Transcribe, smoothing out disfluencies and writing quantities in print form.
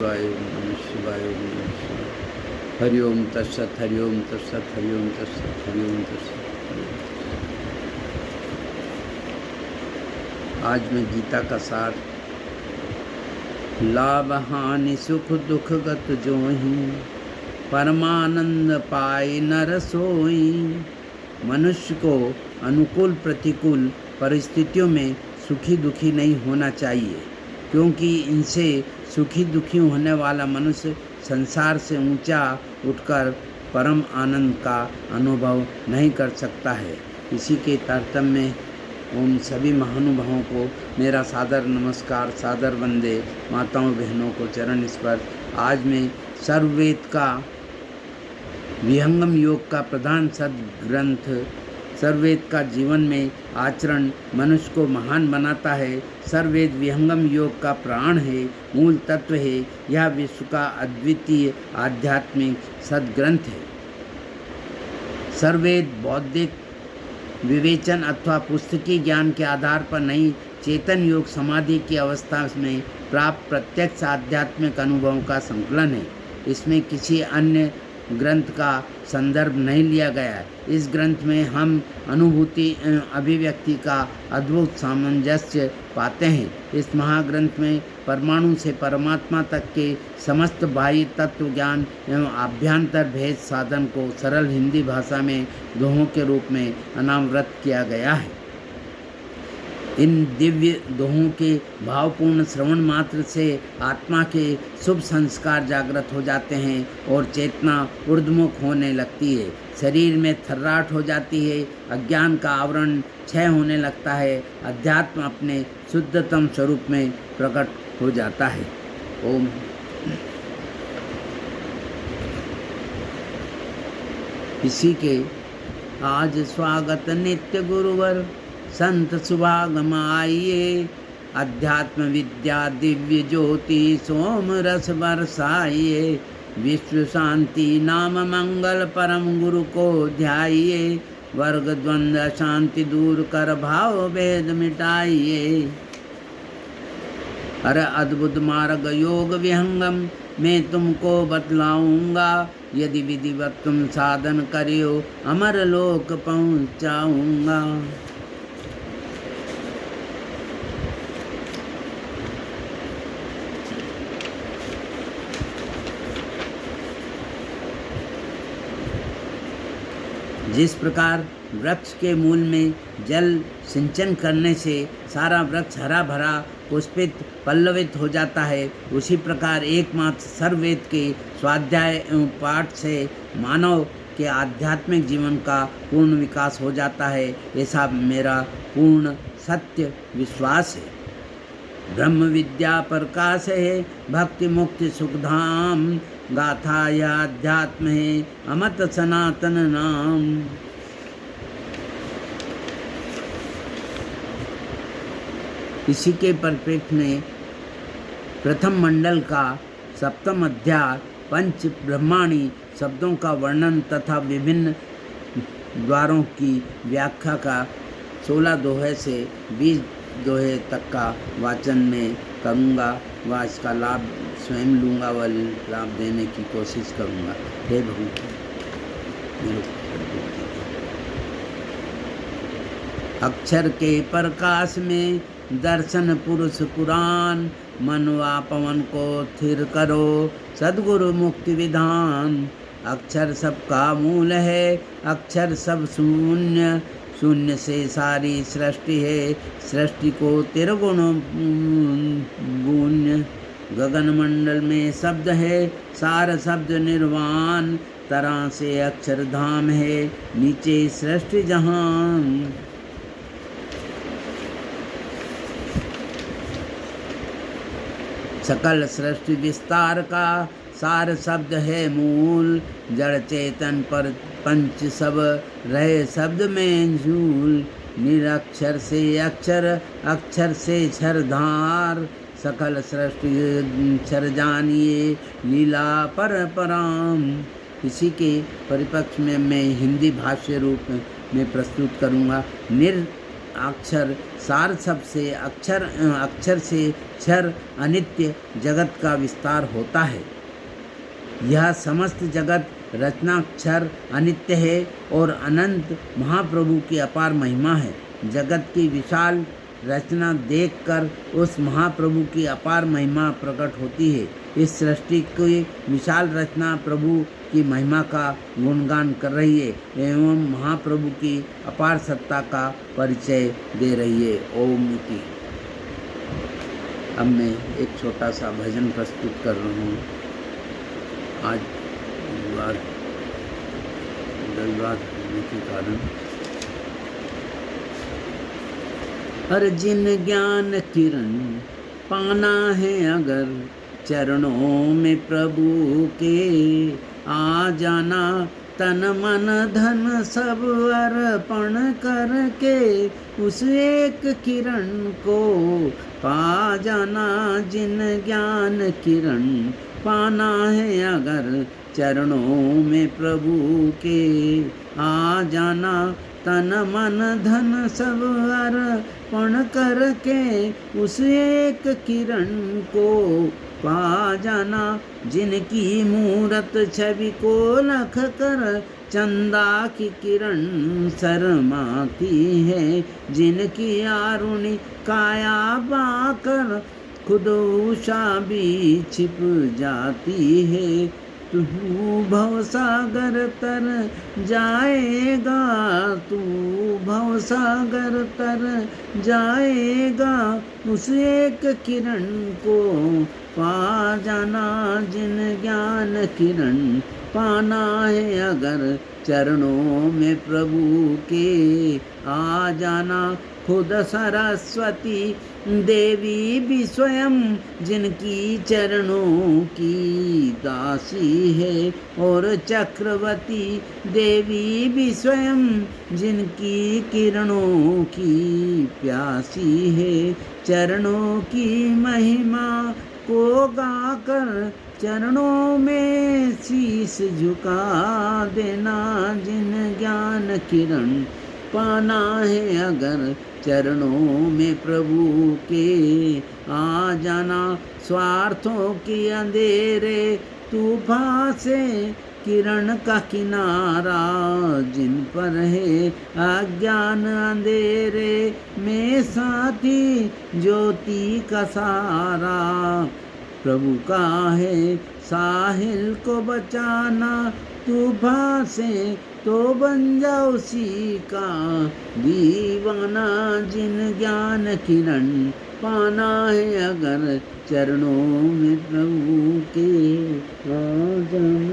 शिवाय ओम नमः शिवाय ओम नमः शिवाय। हरि ओम तत्सत, हरि ओम तत्सत, हरि ओम तत्सत, हरि ओम तत्सत, हरि ओम तत्सत। आज मैं गीता का सार, लाभ हानि सुख दुख गत जोहि, परमानंद पाए नर सोई। मनुष्य को अनुकूल प्रतिकूल परिस्थितियों में सुखी दुखी नहीं होना चाहिए, क्योंकि इनसे सुखी दुखी होने वाला मनुष्य संसार से ऊंचा उठकर परम आनंद का अनुभव नहीं कर सकता है। इसी के तारतम्य में उन सभी महानुभावों को मेरा सादर नमस्कार, सादर वंदे। माताओं बहनों को चरण स्पर्श। आज मैं सर्ववेद का विहंगम योग का प्रधान सदग्रंथ, सर्ववेद का जीवन में आचरण मनुष्य को महान बनाता है। सर्ववेद विहंगम योग का प्राण है, मूल तत्व है। यह विश्व का अद्वितीय आध्यात्मिक सदग्रंथ है। सर्ववेद बौद्धिक विवेचन अथवा पुस्तकीय ज्ञान के आधार पर नहीं, चेतन योग समाधि की अवस्था में प्राप्त प्रत्यक्ष आध्यात्मिक अनुभवों का संकलन है। इसमें किसी अन्य ग्रंथ का संदर्भ नहीं लिया गया है। इस ग्रंथ में हम अनुभूति अभिव्यक्ति का अद्भुत सामंजस्य पाते हैं। इस महाग्रंथ में परमाणु से परमात्मा तक के समस्त बाह्य तत्व ज्ञान एवं आभ्यंतर भेद साधन को सरल हिंदी भाषा में दोहों के रूप में अनावृत किया गया है। इन दिव्य दोहों के भावपूर्ण श्रवण मात्र से आत्मा के शुभ संस्कार जागृत हो जाते हैं और चेतना ऊर्ध्वमुख होने लगती है। शरीर में थर्राहट हो जाती है, अज्ञान का आवरण क्षय होने लगता है, अध्यात्म अपने शुद्धतम स्वरूप में प्रकट हो जाता है। ओम। इसी के आज स्वागत नित्य गुरुवर, संत सुभागम आइए। अध्यात्म विद्या दिव्य ज्योति सोम रस बरसाइए। विश्व शांति नाम मंगल परम गुरु को ध्याइए। वर्ग द्वंद्व शांति दूर कर भाव भेद मिटाइए। अरे अद्भुत मार्ग योग विहंगम मैं तुमको बतलाऊंगा। यदि विधिवत तुम साधन करियो अमर लोक पहुँचाऊंगा। जिस प्रकार वृक्ष के मूल में जल सिंचन करने से सारा वृक्ष हरा भरा पुष्पित पल्लवित हो जाता है, उसी प्रकार एकमात्र सर्ववेद के स्वाध्याय एवं पाठ से मानव के आध्यात्मिक जीवन का पूर्ण विकास हो जाता है। ऐसा मेरा पूर्ण सत्य विश्वास है। ब्रह्म विद्या प्रकाश है, भक्ति मुक्ति सुखधाम। गाथा यह अध्यात्म है, अमत सनातन नाम। इसी के परिप्रेक्ष्य में प्रथम मंडल का सप्तम अध्याय पंच ब्रह्माणी शब्दों का वर्णन तथा विभिन्न द्वारों की व्याख्या का 16 दोहे से 20 दोहे तक का वाचन में करूँगा व इसका लाभ स्वयं लूँगा व लाभ देने की कोशिश करूँगा। हे भगवान, अक्षर के प्रकाश में दर्शन पुरुष पुराण। मन व पवन को स्थिर करो सद्गुरु मुक्ति विधान। अक्षर सबका मूल है, अक्षर सब शून्य। शून्य से सारी सृष्टि है, सृष्टि को तिरगुण गूण्य। गगन मंडल में शब्द है, सार शब्द निर्वाण। तरह से अक्षर धाम है, नीचे सृष्टि जहान। सकल सृष्टि विस्तार का सार शब्द है मूल। जड़ चेतन पर पंच सब रहे शब्द में झूल। निरक्षर से अक्षर, अक्षर से क्षरधार। सकल सृष्टि क्षर जानिए, लीला पर पराम। इसी के परिपक्ष में मैं हिंदी भाष्य रूप में प्रस्तुत करूँगा। अक्षर सार सब से अक्षर से क्षर अनित्य जगत का विस्तार होता है। यह समस्त जगत रचनाक्षर अनित्य है और अनंत महाप्रभु की अपार महिमा है। जगत की विशाल रचना देखकर उस महाप्रभु की अपार महिमा प्रकट होती है। इस सृष्टि की विशाल रचना प्रभु की महिमा का गुणगान कर रही है एवं महाप्रभु की अपार सत्ता का परिचय दे रही है। ओम की। अब मैं एक छोटा सा भजन प्रस्तुत कर रहा हूँ। आज रविवार होने के कारण अर्जिन ज्ञान किरण पाना है अगर चरणों में प्रभु के आ जाना, तन मन धन सब अर्पण करके उस एक किरण को पा जाना। जिन ज्ञान किरण पाना है अगर चरणों में प्रभु के आ जाना, तन मन धन सब अर्पण करके उस एक किरण को पा जाना। जिनकी मूरत छवि को लख कर चंदा की किरण शर्माती है, जिनकी आरुणि काया पाकर खुद उषा भी छिप जाती है। तू भवसागर तर जाएगा, तू भवसागर तर जाएगा, उस एक किरण को पा जाना। जिन ज्ञान किरण पाना है अगर चरणों में प्रभु के आ जाना। खुद सरस्वती देवी भी स्वयं जिनकी चरणों की दासी है, और चक्रवर्ती देवी भी स्वयं जिनकी किरणों की प्यासी है। चरणों की महिमा को गाकर चरणों में शीश झुका देना। जिन ज्ञान किरण पाना है अगर चरणों में प्रभु के आ जाना। स्वार्थों के अंधेरे तूफान से किरण का किनारा जिन पर है, अज्ञान अंधेरे में साथी ज्योति का सहारा प्रभु का है। साहिल को बचाना तूफान से तो बन जाओ उसी का दीवाना। जिन ज्ञान किरण पाना है अगर चरणों में प्रभु के आ जाना।